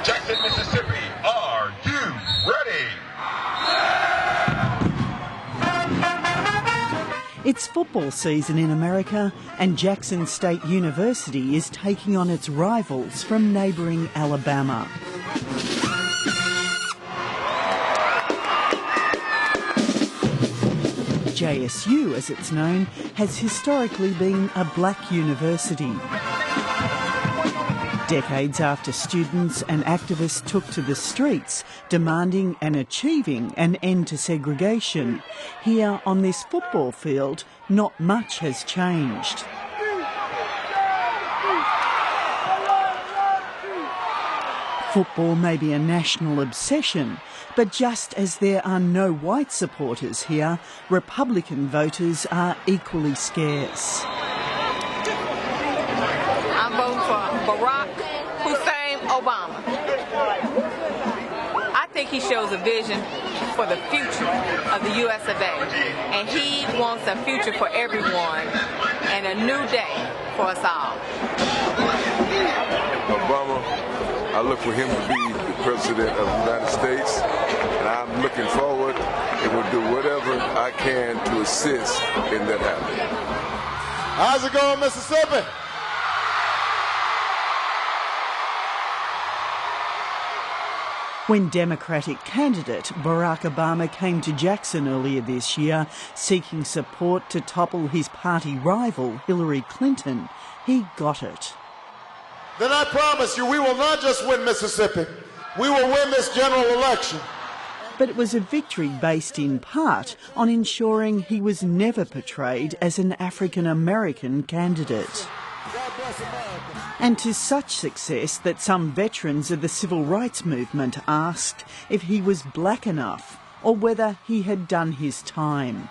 Jackson, Mississippi, are you ready? It's football season in America, and Jackson State University is taking on its rivals from neighbouring Alabama. JSU, as it's known, has historically been a black university. Decades after students and activists took to the streets demanding and achieving an end to segregation, here on this football field, not much has changed. Football may be a national obsession, but just as there are no white supporters here, Republican voters are equally scarce. I'm voting for Barratt Obama. I think he shows a vision for the future of the U.S. of A. And he wants a future for everyone and a new day for us all. Obama, I look for him to be the president of the United States, and I'm looking forward and will do whatever I can to assist in that happening. How's it going, Mississippi? When Democratic candidate Barack Obama came to Jackson earlier this year, seeking support to topple his party rival Hillary Clinton, he got it. Then I promise you we will not just win Mississippi, we will win this general election. But it was a victory based in part on ensuring he was never portrayed as an African-American candidate. And to such success that some veterans of the civil rights movement asked if he was black enough or whether he had done his time.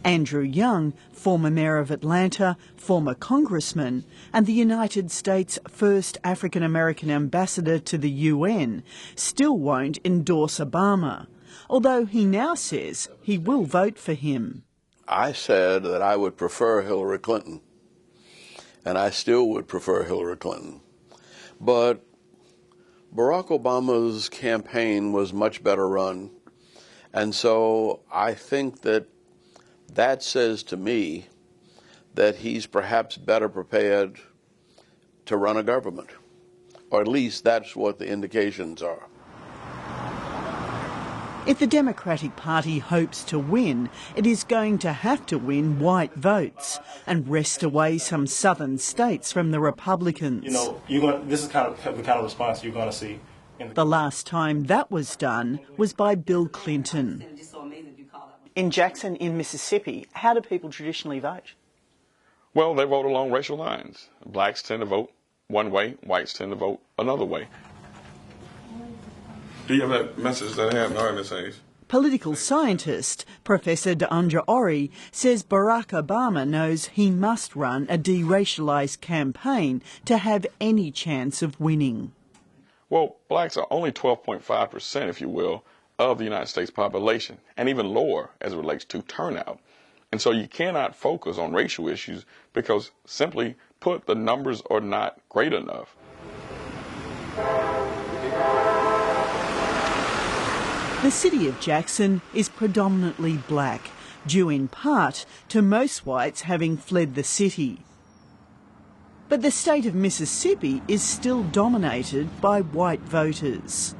Andrew Young, former mayor of Atlanta, former congressman, and the United States' first African-American ambassador to the UN, still won't endorse Obama, although he now says he will vote for him. I said that I would prefer Hillary Clinton, and I still would prefer Hillary Clinton. But Barack Obama's campaign was much better run, and so I think that says to me that he's perhaps better prepared to run a government, or at least that's what the indications are. If the Democratic Party hopes to win, it is going to have to win white votes and wrest away some southern states from the Republicans. You know, this is the kind of response you're going to see. The last time that was done was by Bill Clinton. In Jackson, in Mississippi, how do people traditionally vote? Well, they vote along racial lines. Blacks tend to vote one way, whites tend to vote another way. Do you have that message that I have? No, I haven't said. Political scientist Professor Deandra Ori says Barack Obama knows he must run a deracialised campaign to have any chance of winning. Well, blacks are only 12.5%, if you will, of the United States population, and even lower as it relates to turnout. And so you cannot focus on racial issues because, simply put, the numbers are not great enough. The city of Jackson is predominantly black, due in part to most whites having fled the city. But the state of Mississippi is still dominated by white voters.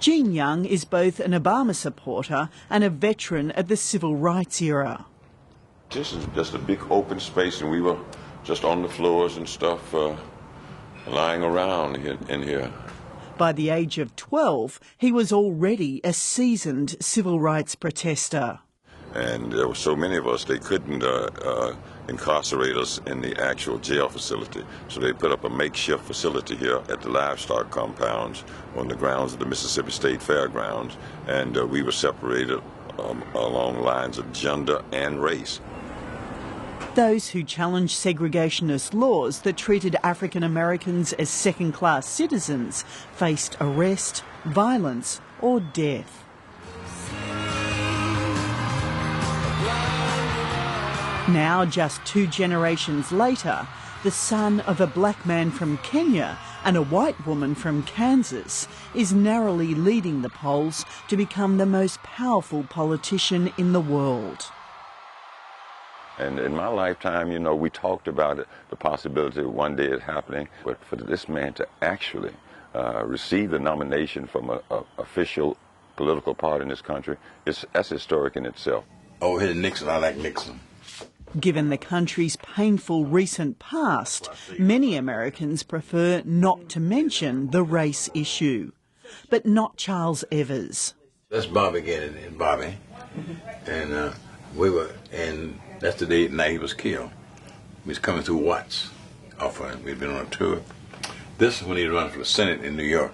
Gene Young is both an Obama supporter and a veteran of the civil rights era. This is just a big open space, and we were just on the floors and stuff, lying around in here. By the age of 12, he was already a seasoned civil rights protester. And there were so many of us, they couldn't incarcerate us in the actual jail facility. So they put up a makeshift facility here at the livestock compounds on the grounds of the Mississippi State Fairgrounds. And we were separated along lines of gender and race. Those who challenged segregationist laws that treated African Americans as second-class citizens faced arrest, violence, or death. Now, just 2 generations later, the son of a black man from Kenya and a white woman from Kansas is narrowly leading the polls to become the most powerful politician in the world. And in my lifetime, you know, we talked about it, the possibility of one day it happening, but for this man to actually receive the nomination from an official political party in this country, that's historic in itself. Oh, here's Nixon. I like Nixon. Given the country's painful recent past, many Americans prefer not to mention the race issue. But not Charles Evers. That's Bobby getting it, Bobby. And and that's the night he was killed. We was coming through Watts. We'd been on a tour. This is when he was running for the Senate in New York.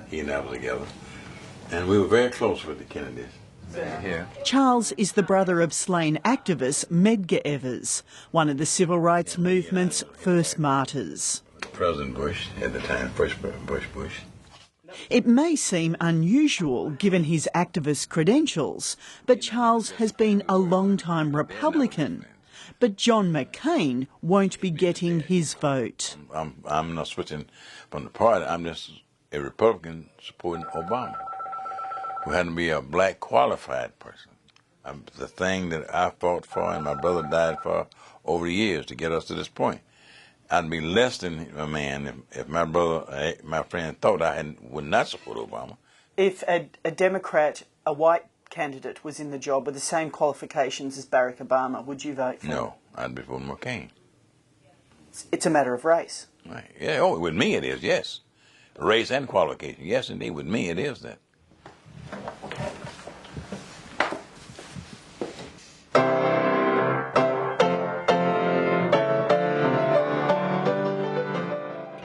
He and I were together. And we were very close with the Kennedys. Here. Charles is the brother of slain activist Medgar Evers, one of the civil rights movement's first martyrs. President Bush at the time, first Bush. It may seem unusual given his activist credentials, but Charles has been a long-time Republican. But John McCain won't be getting his vote. I'm not switching from the party. I'm just a Republican supporting Obama, who had to be a black qualified person. The thing that I fought for and my brother died for over the years to get us to this point. I'd be less than a man if my brother, my friend, thought I would not support Obama. If a Democrat, a white candidate, was in the job with the same qualifications as Barack Obama, would you vote for him? No, I'd be for McCain. It's a matter of race. Right. Yeah, oh, with me it is, yes. Race and qualification, yes, indeed. With me it is that.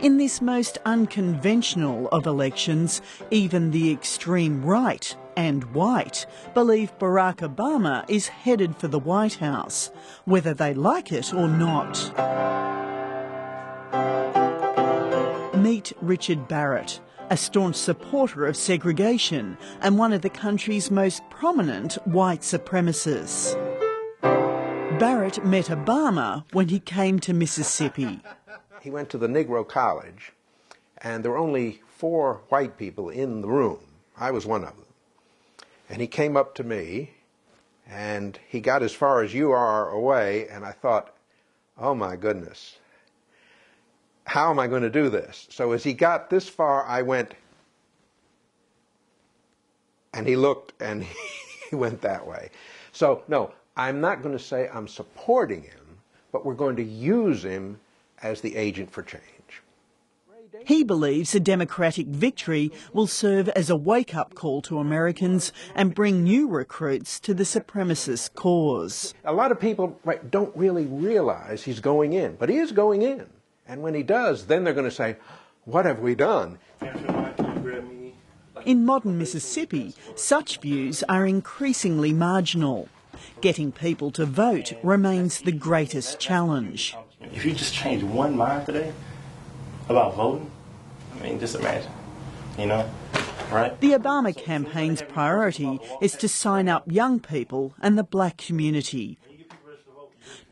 In this most unconventional of elections, even the extreme right and white believe Barack Obama is headed for the White House, whether they like it or not. Meet Richard Barratt, a staunch supporter of segregation and one of the country's most prominent white supremacists. Barratt met Obama when he came to Mississippi. He went to the Negro College, and there were only 4 white people in the room. I was one of them. And he came up to me, and he got as far as you are away, and I thought, oh my goodness, how am I going to do this? So as he got this far, I went, and he looked, and he went that way. So, no, I'm not going to say I'm supporting him, but we're going to use him as the agent for change. He believes a Democratic victory will serve as a wake-up call to Americans and bring new recruits to the supremacist cause. A lot of people don't really realize he's going in, but he is going in. And when he does, then they're going to say, what have we done? In modern Mississippi, such views are increasingly marginal. Getting people to vote remains the greatest challenge. If you just change one mind today about voting, I mean, just imagine, you know, right? The Obama campaign's priority is to sign up young people and the black community,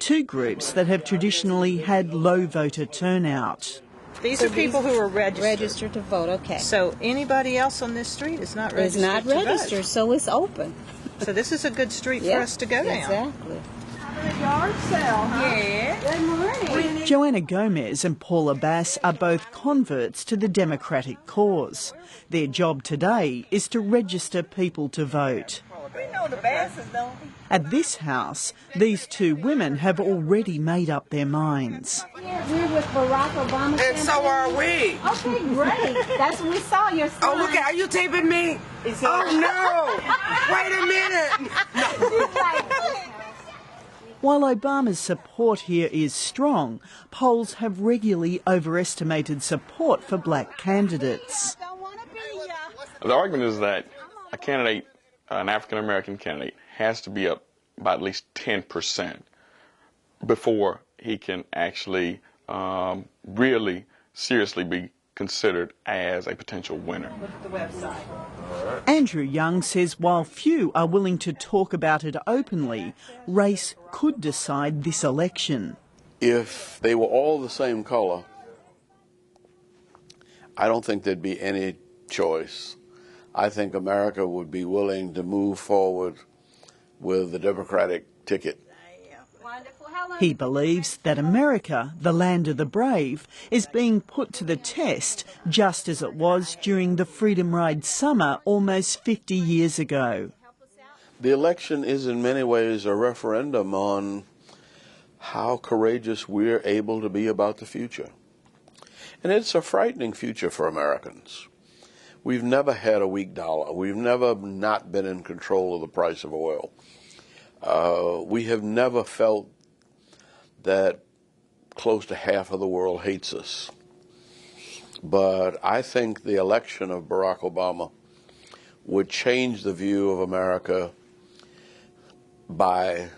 2 groups that have traditionally had low voter turnout. These are people who are registered. Registered to vote, okay. So anybody else on this street is not registered to vote. It's not registered, so it's open. So this is a good street for us to go down. Exactly. Yard sale, huh? Yeah. Good morning. Joanna Gomez and Paula Bass are both converts to the Democratic cause. Their job today is to register people to vote. We know the Basses, don't we? At this house, these 2 women have already made up their minds. We're with Barack Obama. And so are we. Okay, great. That's what we saw your son. Oh, look, are you taping me? Oh, no. Wait a minute. No. While Obama's support here is strong, polls have regularly overestimated support for black candidates. The argument is that a candidate, an African-American candidate, has to be up by at least 10% before he can actually really seriously be considered as a potential winner. Andrew Young says while few are willing to talk about it openly, race could decide this election. If they were all the same color, I don't think there'd be any choice. I think America would be willing to move forward with the Democratic ticket. He believes that America, the land of the brave, is being put to the test just as it was during the Freedom Ride summer almost 50 years ago. The election is in many ways a referendum on how courageous we're able to be about the future. And it's a frightening future for Americans. We've never had a weak dollar. We've never not been in control of the price of oil. We have never felt that close to half of the world hates us. But I think the election of Barack Obama would change the view of America by